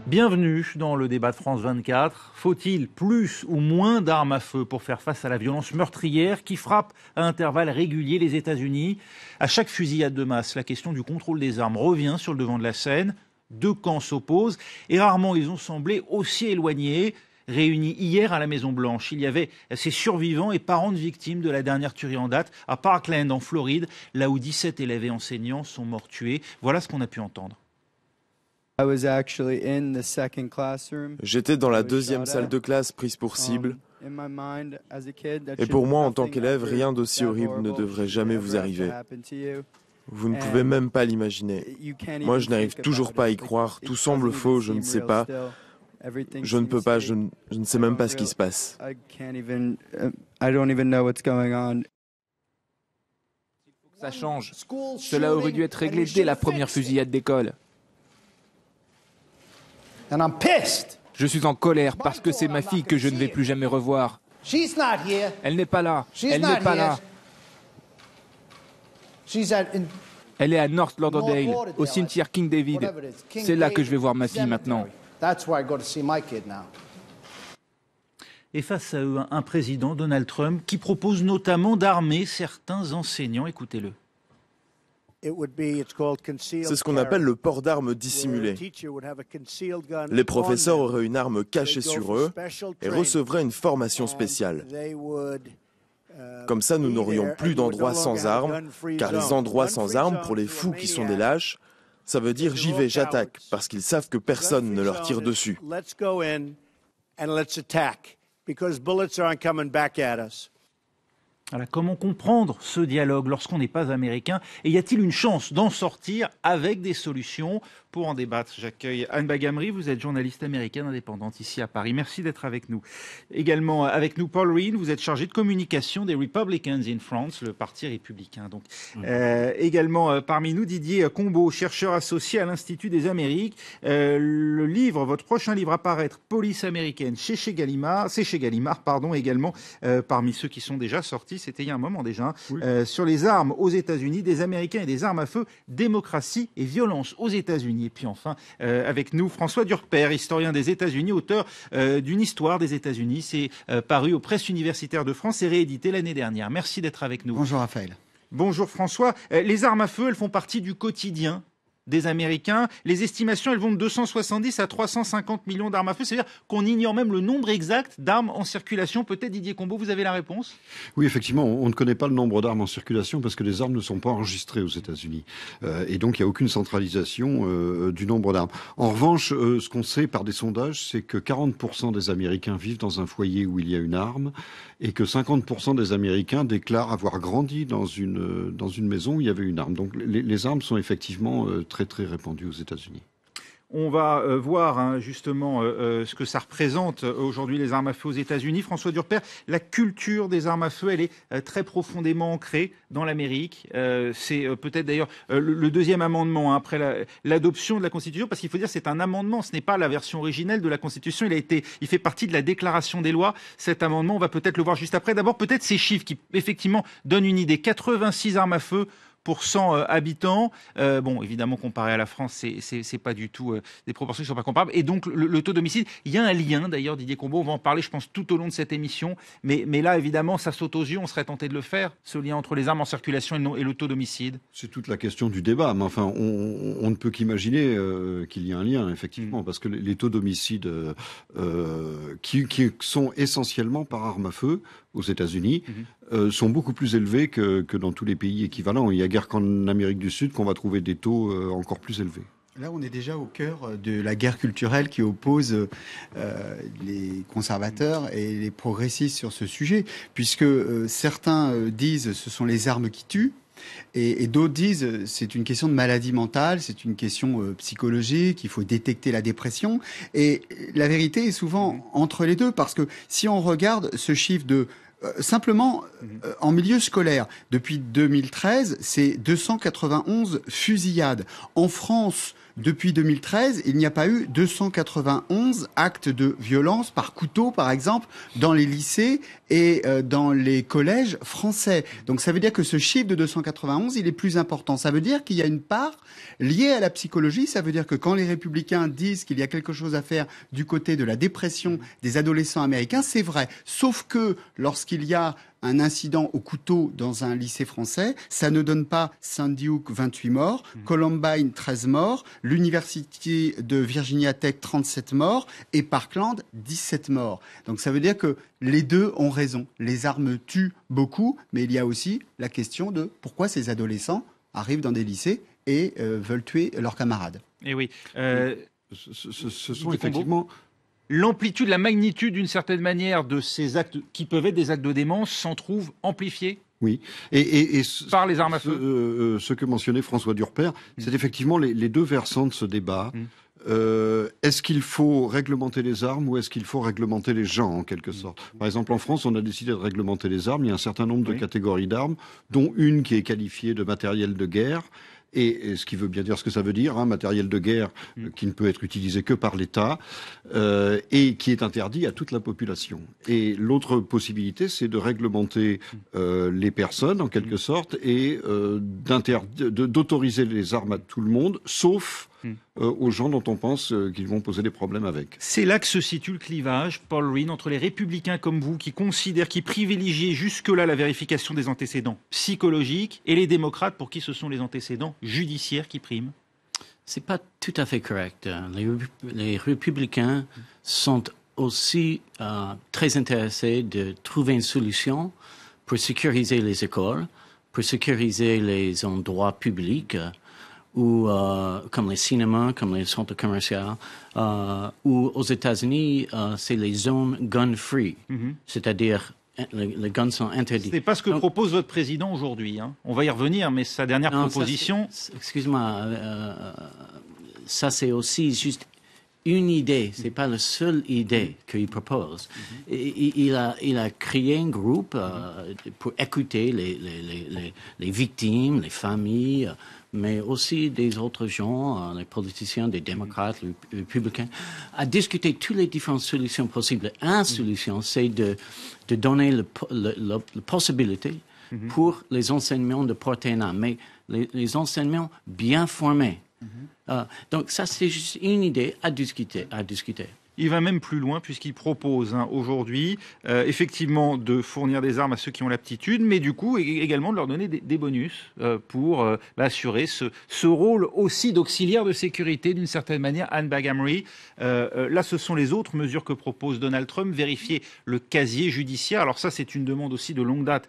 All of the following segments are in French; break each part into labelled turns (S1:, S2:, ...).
S1: Bienvenue dans le débat de France 24. Faut-il plus ou moins d'armes à feu pour faire face à la violence meurtrière qui frappe à intervalles réguliers les États-Unis? À chaque fusillade de masse, la question du contrôle des armes revient sur le devant de la scène. Deux camps s'opposent et rarement ils ont semblé aussi éloignés. Réunis hier à la Maison-Blanche, il y avait ces survivants et parents de victimes de la dernière tuerie en date à Parkland en Floride, là où 17 élèves et enseignants sont morts tués. Voilà ce qu'on a pu entendre.
S2: J'étais dans la deuxième salle de classe prise pour cible. Et pour moi, en tant qu'élève, rien d'aussi horrible ne devrait jamais vous arriver. Vous ne pouvez même pas l'imaginer. Moi, je n'arrive toujours pas à y croire. Tout semble faux, je ne sais pas. Je ne peux pas, je ne sais même pas ce qui se passe.
S3: Ça change. Cela aurait dû être réglé dès la première fusillade d'école. Je suis en colère parce que c'est ma fille que je ne vais plus jamais revoir. Elle n'est pas là. Elle n'est pas là. Elle est à North Lauderdale, au cimetière King David. C'est là que je vais voir ma fille maintenant.
S1: Et face à eux, un président, Donald Trump, qui propose notamment d'armer certains enseignants. Écoutez-le.
S2: C'est ce qu'on appelle le port d'armes dissimulé. Les professeurs auraient une arme cachée sur eux et recevraient une formation spéciale. Comme ça, nous n'aurions plus d'endroits sans armes, car les endroits sans armes, pour les fous qui sont des lâches, ça veut dire j'y vais, j'attaque, parce qu'ils savent que personne ne leur tire dessus.
S1: Alors, comment comprendre ce dialogue lorsqu'on n'est pas américain? Et y a-t-il une chance d'en sortir avec des solutions? Pour en débattre, j'accueille Anne Bagamri, vous êtes journaliste américaine indépendante ici à Paris. Merci d'être avec nous. Également avec nous, Paul Reid, vous êtes chargé de communication des Republicans in France, le parti républicain. Donc, également parmi nous, Didier Combeau, chercheur associé à l'Institut des Amériques. Le livre, votre prochain livre à paraître, Police américaine, c'est chez Gallimard, également parmi ceux qui sont déjà sortis, c'était il y a un moment déjà, sur les armes aux États-Unis, des Américains et des armes à feu, démocratie et violence aux États-Unis. Et puis enfin, avec nous, François Durper, historien des États-Unis, auteur d'une histoire des États-Unis. C'est paru aux Presses universitaires de France et réédité l'année dernière. Merci d'être avec nous.
S4: Bonjour Raphaël.
S1: Bonjour François. Les armes à feu, elles font partie du quotidien des Américains. Les estimations, elles vont de 270 à 350 millions d'armes à feu. C'est-à-dire qu'on ignore même le nombre exact d'armes en circulation. Peut-être, Didier Combeau, vous avez la réponse?
S4: Oui, effectivement, on ne connaît pas le nombre d'armes en circulation parce que les armes ne sont pas enregistrées aux États-Unis. Et donc, il n'y a aucune centralisation du nombre d'armes. En revanche, ce qu'on sait par des sondages, c'est que 40% des Américains vivent dans un foyer où il y a une arme et que 50% des Américains déclarent avoir grandi dans une maison où il y avait une arme. Donc, les armes sont effectivement très répandues aux États-Unis.
S1: On va voir justement ce que ça représente aujourd'hui les armes à feu aux États-Unis. François Durper, la culture des armes à feu, elle est très profondément ancrée dans l'Amérique. C'est peut-être d'ailleurs le deuxième amendement après l'adoption de la Constitution, parce qu'il faut dire que c'est un amendement, ce n'est pas la version originelle de la Constitution. Il fait partie de la déclaration des lois. Cet amendement, on va peut-être le voir juste après. D'abord, peut-être ces chiffres qui effectivement donnent une idée. 86 armes à feu pour 100 habitants. Bon, évidemment, comparé à la France, c'est pas du tout des proportions qui sont pas comparables. Et donc, le taux d'homicide, il y a un lien, d'ailleurs, Didier Combeau, on va en parler, je pense, tout au long de cette émission. Mais là, évidemment, ça saute aux yeux, on serait tenté de le faire, ce lien entre les armes en circulation et le taux d'homicide.
S4: C'est toute la question du débat. Mais enfin, on ne peut qu'imaginer qu'il y a un lien, effectivement, parce que les taux d'homicide qui sont essentiellement par arme à feu aux États-Unis sont beaucoup plus élevés que dans tous les pays équivalents. Il y a guère qu'en Amérique du Sud qu'on va trouver des taux encore plus élevés.
S5: Là, on est déjà au cœur de la guerre culturelle qui oppose les conservateurs et les progressistes sur ce sujet, puisque certains disent ce sont les armes qui tuent, et d'autres disent c'est une question de maladie mentale, c'est une question psychologique, il faut détecter la dépression. Et la vérité est souvent entre les deux, parce que si on regarde ce chiffre de simplement, en milieu scolaire, depuis 2013, c'est 291 fusillades. En France, depuis 2013, il n'y a pas eu 291 actes de violence par couteau, par exemple, dans les lycées et dans les collèges français. Donc ça veut dire que ce chiffre de 291, il est plus important. Ça veut dire qu'il y a une part liée à la psychologie. Ça veut dire que quand les républicains disent qu'il y a quelque chose à faire du côté de la dépression des adolescents américains, c'est vrai. Sauf que lorsqu'il y a un incident au couteau dans un lycée français, ça ne donne pas Sandy Hook 28 morts, Columbine 13 morts, l'université de Virginia Tech 37 morts et Parkland 17 morts. Donc ça veut dire que les deux ont raison. Les armes tuent beaucoup, mais il y a aussi la question de pourquoi ces adolescents arrivent dans des lycées et veulent tuer leurs camarades.
S1: Et oui.
S4: Ce sont effectivement...
S1: L'amplitude, la magnitude d'une certaine manière de ces actes qui peuvent être des actes de démence s'en trouve amplifiée.
S4: Oui,
S1: par les armes à feu.
S4: Ce que mentionnait François Durper, c'est effectivement les deux versants de ce débat. Est-ce qu'il faut réglementer les armes ou est-ce qu'il faut réglementer les gens, en quelque sorte? Par exemple, en France, on a décidé de réglementer les armes. Il y a un certain nombre de catégories d'armes, dont une qui est qualifiée de matériel de guerre. Et ce qui veut bien dire ce que ça veut dire, matériel de guerre qui ne peut être utilisé que par l'État et qui est interdit à toute la population. Et l'autre possibilité, c'est de réglementer les personnes, en quelque sorte, et d'autoriser les armes à tout le monde, sauf aux gens dont on pense qu'ils vont poser des problèmes avec.
S1: C'est là que se situe le clivage, Paul Reen, entre les républicains comme vous, qui considèrent, qui privilégient jusque-là la vérification des antécédents psychologiques, et les démocrates pour qui ce sont les antécédents judiciaires qui priment.
S6: C'est pas tout à fait correct. Les républicains sont aussi très intéressés de trouver une solution pour sécuriser les écoles, pour sécuriser les endroits publics, ou comme les cinémas, comme les centres commerciaux, ou aux États-Unis, c'est les zones gun-free, c'est-à-dire les guns sont interdits.
S1: C'est pas ce que propose votre président aujourd'hui. On va y revenir, mais sa dernière proposition...
S6: Excuse-moi, ça c'est aussi juste une idée, c'est pas la seule idée qu'il propose. Il a créé un groupe pour écouter les victimes, les familles, mais aussi des autres gens, les politiciens, des démocrates, les républicains, à discuter toutes les différentes solutions possibles. Une solution, c'est de donner la possibilité pour les enseignants de porter une arme, mais les enseignants bien formés. Donc ça, c'est juste une idée à discuter.
S1: Il va même plus loin puisqu'il propose aujourd'hui effectivement de fournir des armes à ceux qui ont l'aptitude, mais du coup également de leur donner des bonus pour assurer ce rôle aussi d'auxiliaire de sécurité d'une certaine manière. Anne Bagamry, là ce sont les autres mesures que propose Donald Trump, vérifier le casier judiciaire. Alors ça c'est une demande aussi de longue date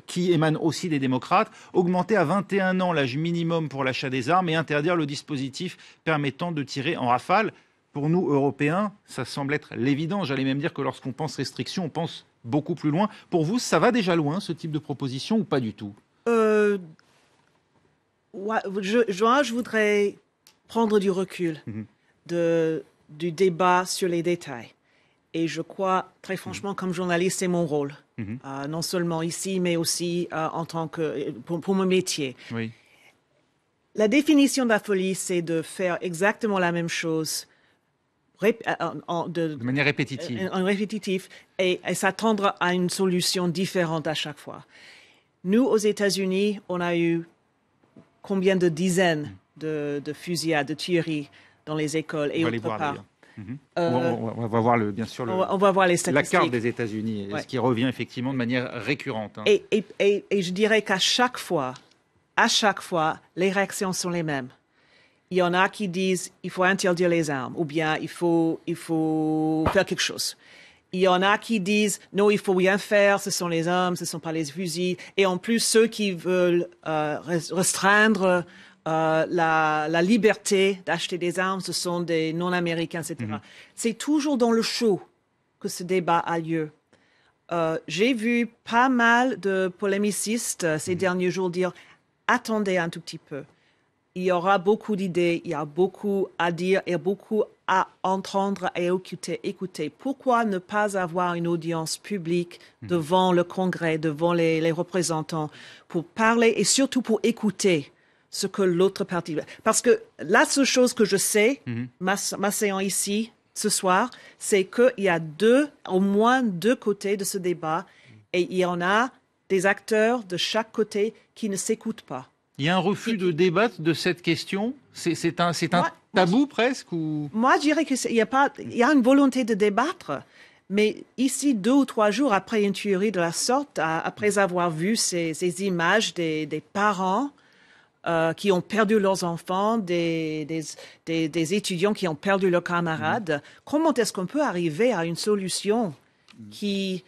S1: qui émane aussi des démocrates, augmenter à 21 ans l'âge minimum pour l'achat des armes et interdire le dispositif permettant de tirer en rafale. Pour nous, Européens, ça semble être l'évident. J'allais même dire que lorsqu'on pense restriction, on pense beaucoup plus loin. Pour vous, ça va déjà loin, ce type de proposition, ou pas du tout?
S7: Je voudrais prendre du recul du débat sur les détails. Et je crois, très franchement, comme journaliste, c'est mon rôle. Non seulement ici, mais aussi en tant que pour mon métier.
S1: Oui.
S7: La définition de la folie, c'est de faire exactement la même chose
S1: de manière répétitive.
S7: Et s'attendre à une solution différente à chaque fois. Nous, aux États-Unis, on a eu combien de dizaines de fusillades, de tueries dans les écoles et autre part.
S1: On va voir bien sûr
S7: on va voir les statistiques.
S1: La carte des États-Unis, ce qui revient effectivement de manière récurrente.
S7: Et je dirais qu'à chaque fois, les réactions sont les mêmes. Il y en a qui disent il faut interdire les armes ou bien il faut faire quelque chose. Il y en a qui disent non, il faut rien faire, ce sont les armes, ce ne sont pas les fusils. Et en plus, ceux qui veulent restreindre la liberté d'acheter des armes, ce sont des non-américains, etc. C'est toujours dans le show que ce débat a lieu. J'ai vu pas mal de polémicistes ces derniers jours dire attendez un tout petit peu. Il y aura beaucoup d'idées, il y a beaucoup à dire et beaucoup à entendre et écouter. Pourquoi ne pas avoir une audience publique devant le Congrès, devant les représentants, pour parler et surtout pour écouter ce que l'autre partie... Parce que la seule chose que je sais, m'asseyant ici ce soir, c'est qu'il y a au moins deux côtés de ce débat et il y en a des acteurs de chaque côté qui ne s'écoutent pas.
S1: Il y a un refus de débattre de cette question. C'est un tabou presque ou... Moi,
S7: je dirais qu'il y a une volonté de débattre. Mais ici, 2 ou 3 jours après une tuerie de la sorte, après avoir vu ces images des parents qui ont perdu leurs enfants, des étudiants qui ont perdu leurs camarades, comment est-ce qu'on peut arriver à une solution qui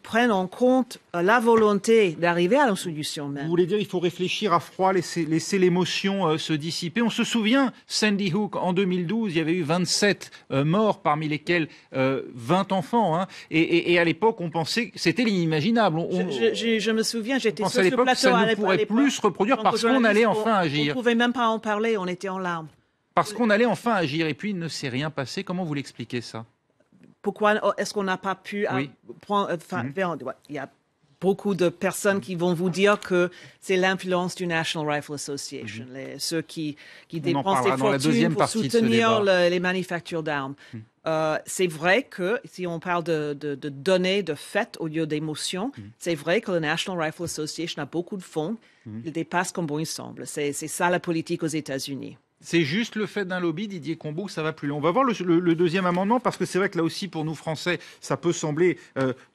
S7: prennent en compte la volonté d'arriver à une solution même.
S1: Vous voulez dire qu'il faut réfléchir à froid, laisser l'émotion se dissiper. On se souvient, Sandy Hook, en 2012, il y avait eu 27 morts, parmi lesquels 20 enfants. Hein, et à l'époque, on pensait que c'était l'inimaginable.
S7: Je me souviens, j'étais sur
S1: ce plateau à l'époque. Ça ne pourrait plus se reproduire parce qu'on allait enfin agir.
S7: On ne pouvait même pas en parler, on était en larmes.
S1: Parce qu'on allait enfin agir et puis il ne s'est rien passé. Comment vous l'expliquez ça ?
S7: Pourquoi est-ce qu'on n'a pas pu prendre... il y a beaucoup de personnes qui vont vous dire que c'est l'influence du National Rifle Association, ceux qui dépensent des fortunes pour soutenir les manufactures d'armes. C'est vrai que si on parle de données, de faits au lieu d'émotions, c'est vrai que le National Rifle Association a beaucoup de fonds. Il dépasse comme bon il semble. C'est ça la politique aux États-Unis.
S1: C'est juste le fait d'un lobby, Didier Combault, que ça va plus loin. On va voir le deuxième amendement, parce que c'est vrai que là aussi, pour nous Français, ça peut sembler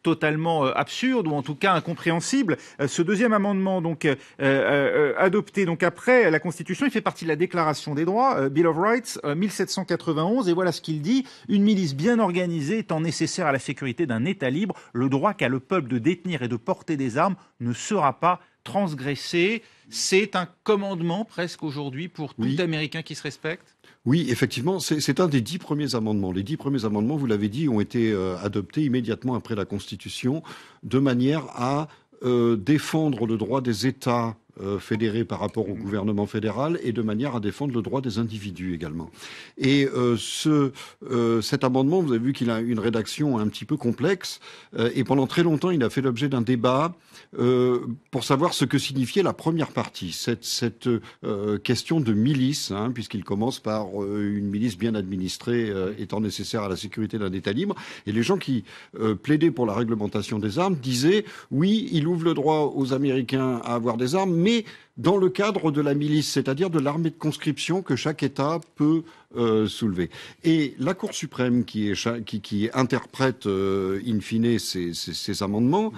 S1: totalement absurde, ou en tout cas incompréhensible. Ce deuxième amendement, donc adopté donc après la Constitution, il fait partie de la Déclaration des droits, Bill of Rights, 1791, et voilà ce qu'il dit. Une milice bien organisée étant nécessaire à la sécurité d'un État libre, le droit qu'a le peuple de détenir et de porter des armes ne sera pas transgressé. C'est un commandement presque aujourd'hui pour tout Américain qui se respecte ?
S4: Oui, effectivement, c'est un des 10 premiers amendements. Les 10 premiers amendements, vous l'avez dit, ont été adoptés immédiatement après la Constitution de manière à défendre le droit des États fédérés par rapport au gouvernement fédéral et de manière à défendre le droit des individus également. Et cet amendement, vous avez vu qu'il a une rédaction un petit peu complexe et pendant très longtemps, il a fait l'objet d'un débat pour savoir ce que signifiait la première partie, cette question de milice, hein, puisqu'il commence par une milice bien administrée étant nécessaire à la sécurité d'un État libre. Et les gens qui plaidaient pour la réglementation des armes disaient oui, il ouvre le droit aux Américains à avoir des armes, mais dans le cadre de la milice, c'est-à-dire de l'armée de conscription que chaque État peut soulever. Et la Cour suprême qui interprète in fine ces amendements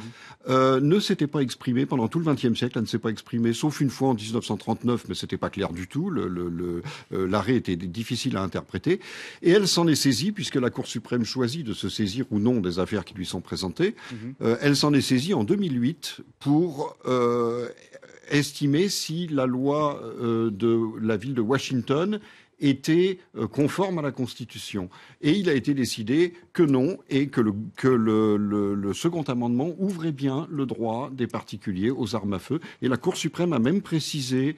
S4: ne s'était pas exprimée pendant tout le XXe siècle. Elle ne s'est pas exprimée, sauf une fois en 1939, mais c'était pas clair du tout. L'arrêt était difficile à interpréter. Et elle s'en est saisie, puisque la Cour suprême choisit de se saisir ou non des affaires qui lui sont présentées. Elle s'en est saisie en 2008 pour estimer si la loi de la ville de Washington était conforme à la Constitution. Et il a été décidé que non, et que le second amendement ouvrait bien le droit des particuliers aux armes à feu. Et la Cour suprême a même précisé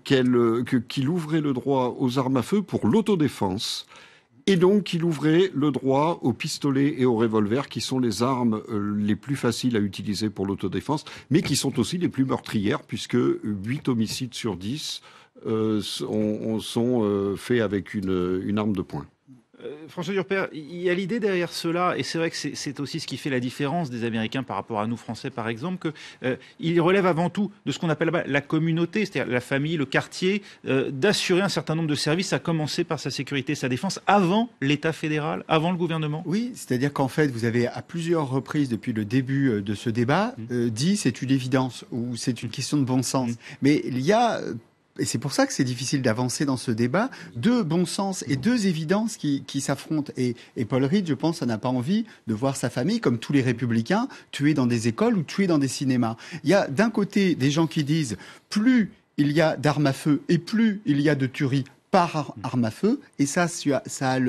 S4: qu'il ouvrait le droit aux armes à feu pour l'autodéfense. Et donc, il ouvrait le droit aux pistolets et aux revolvers, qui sont les armes les plus faciles à utiliser pour l'autodéfense, mais qui sont aussi les plus meurtrières, puisque 8 homicides sur 10 sont faits avec une arme de poing.
S1: François Durper, il y a l'idée derrière cela, et c'est vrai que c'est aussi ce qui fait la différence des Américains par rapport à nous Français, par exemple, qu'ils relèvent avant tout de ce qu'on appelle là-bas la communauté, c'est-à-dire la famille, le quartier, d'assurer un certain nombre de services, à commencer par sa sécurité et sa défense, avant l'État fédéral, avant le gouvernement.
S5: Oui, c'est-à-dire qu'en fait, vous avez à plusieurs reprises depuis le début de ce débat dit c'est une évidence ou c'est une question de bon sens. Mais il y a... Et c'est pour ça que c'est difficile d'avancer dans ce débat. 2 bons sens et 2 évidences qui s'affrontent. Et Paul Reed, je pense, n'a pas envie de voir sa famille, comme tous les républicains, tués dans des écoles ou tués dans des cinémas. Il y a d'un côté des gens qui disent plus il y a d'armes à feu et plus il y a de tueries par arme à feu. Et ça a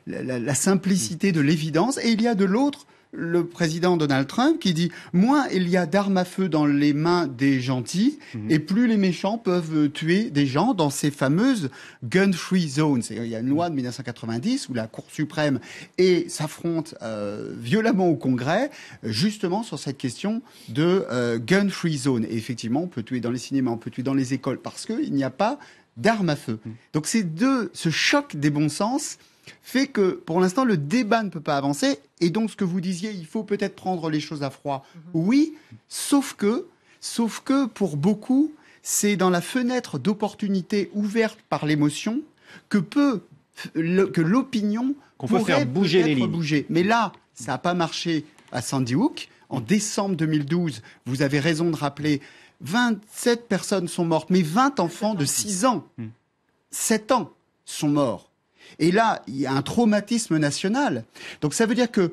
S5: la simplicité de l'évidence. Et il y a de l'autre le président Donald Trump qui dit « Moins il y a d'armes à feu dans les mains des gentils, et plus les méchants peuvent tuer des gens dans ces fameuses gun-free zones ». Il y a une loi de 1990 où la Cour suprême s'affronte violemment au Congrès, justement sur cette question de gun-free zone. Et effectivement, on peut tuer dans les cinémas, on peut tuer dans les écoles, parce qu'il n'y a pas d'armes à feu. Donc ce choc des bons sens fait que, pour l'instant, le débat ne peut pas avancer. Et donc, ce que vous disiez, il faut peut-être prendre les choses à froid. Oui, sauf que, pour beaucoup, c'est dans la fenêtre d'opportunité ouverte par l'émotion que l'opinion
S1: pourrait faire bouger les lignes.
S5: Mais là, ça n'a pas marché à Sandy Hook. En décembre 2012, vous avez raison de rappeler, 27 personnes sont mortes, mais 20 enfants de 6 ans, 7 ans sont morts. Et là, il y a un traumatisme national. Donc ça veut dire que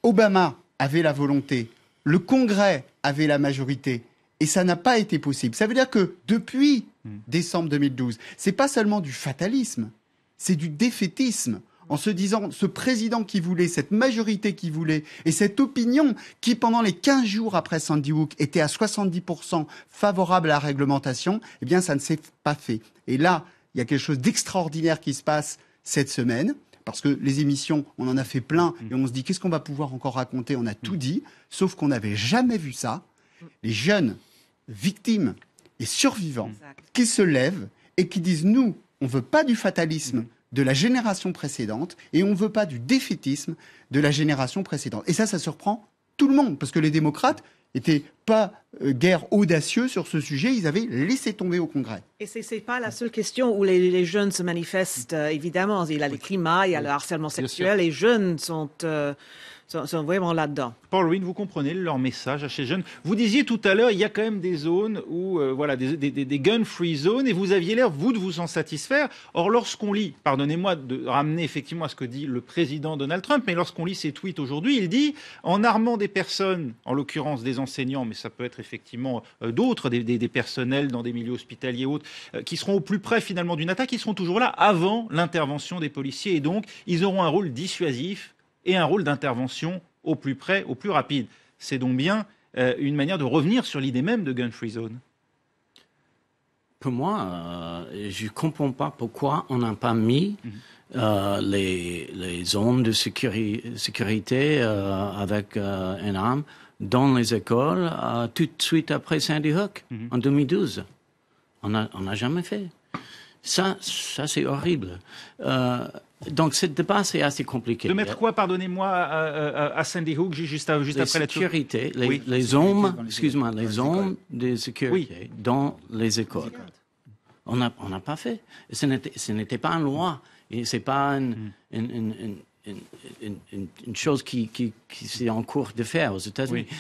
S5: Obama avait la volonté, le Congrès avait la majorité, et ça n'a pas été possible. Ça veut dire que depuis décembre 2012, c'est pas seulement du fatalisme, c'est du défaitisme. En se disant, ce président qui voulait, cette majorité qui voulait, et cette opinion qui, pendant les 15 jours après Sandy Hook, était à 70% favorable à la réglementation, eh bien, ça ne s'est pas fait. Et là, il y a quelque chose d'extraordinaire qui se passe cette semaine, parce que les émissions, on en a fait plein, et on se dit, qu'est-ce qu'on va pouvoir encore raconter? On a tout dit, sauf qu'on n'avait jamais vu ça. Les jeunes victimes et survivants qui se lèvent et qui disent, nous, on ne veut pas du fatalisme de la génération précédente, et on ne veut pas du défaitisme de la génération précédente. Et ça surprend tout le monde, parce que les démocrates n'étaient pas guère audacieux sur ce sujet, ils avaient laissé tomber au Congrès.
S7: Et ce n'est pas la seule question où les jeunes se manifestent, évidemment. Il y a le climat, il y a le harcèlement sexuel, les jeunes sont vraiment là-dedans.
S1: Paul Wynne, vous comprenez leur message à ces jeunes. Vous disiez tout à l'heure, il y a quand même des zones où, des gun-free zones, et vous aviez l'air, vous, de vous en satisfaire. Or, lorsqu'on lit, pardonnez-moi de ramener effectivement à ce que dit le président Donald Trump, mais lorsqu'on lit ses tweets aujourd'hui, il dit, en armant des personnes, en l'occurrence des enseignants, mais ça peut être effectivement d'autres, des personnels dans des milieux hospitaliers et autres, qui seront au plus près finalement d'une attaque, ils seront toujours là avant l'intervention des policiers, et donc ils auront un rôle dissuasif et un rôle d'intervention au plus près, au plus rapide. C'est donc bien une manière de revenir sur l'idée même de gun-free zone.
S6: Pour moi, je ne comprends pas pourquoi on n'a pas mis les zones de sécurité avec une arme dans les écoles tout de suite après Sandy Hook, en 2012. On n'a jamais fait. Ça c'est horrible. Donc, ce débat, c'est assez compliqué.
S1: De mettre quoi, pardonnez-moi, à Sandy Hook, juste après la
S6: sécurité, les zones de sécurité dans les écoles. On n'a pas fait. Ce n'était pas une loi. Ce n'est pas une chose qui est en cours de faire aux États-Unis. Oui.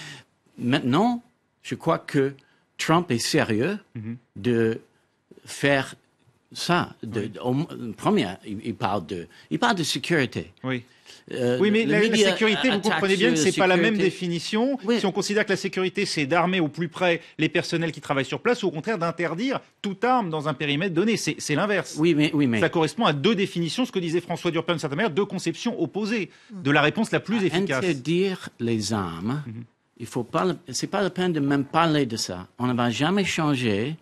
S6: Maintenant, je crois que Trump est sérieux de faire ça. Première, il parle de sécurité.
S1: Oui. Oui, mais la sécurité, vous comprenez bien que ce n'est pas la même définition. Oui. Si on considère que la sécurité, c'est d'armer au plus près les personnels qui travaillent sur place, ou au contraire d'interdire toute arme dans un périmètre donné. C'est l'inverse.
S6: Oui, mais
S1: ça correspond à deux définitions, ce que disait François Durpin d'une certaine manière, deux conceptions opposées de la réponse la plus efficace.
S6: Interdire les armes, c'est pas la peine de même parler de ça. On ne va jamais changer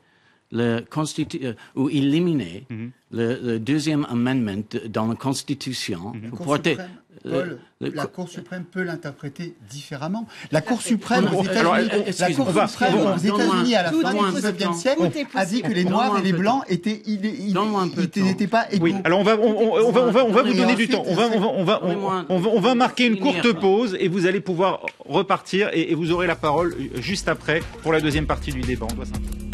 S6: ou éliminer le deuxième amendement dans la Constitution.
S5: La Cour suprême peut l'interpréter différemment. La Cour suprême aux États-Unis à la fin du XIXe siècle a dit que les Noirs et les Blancs n'étaient pas égaux.
S1: Oui, alors on va vous donner du temps. On va marquer une courte pause et vous allez pouvoir repartir et vous aurez la parole juste après pour la deuxième partie du débat. On doit s'interrompre.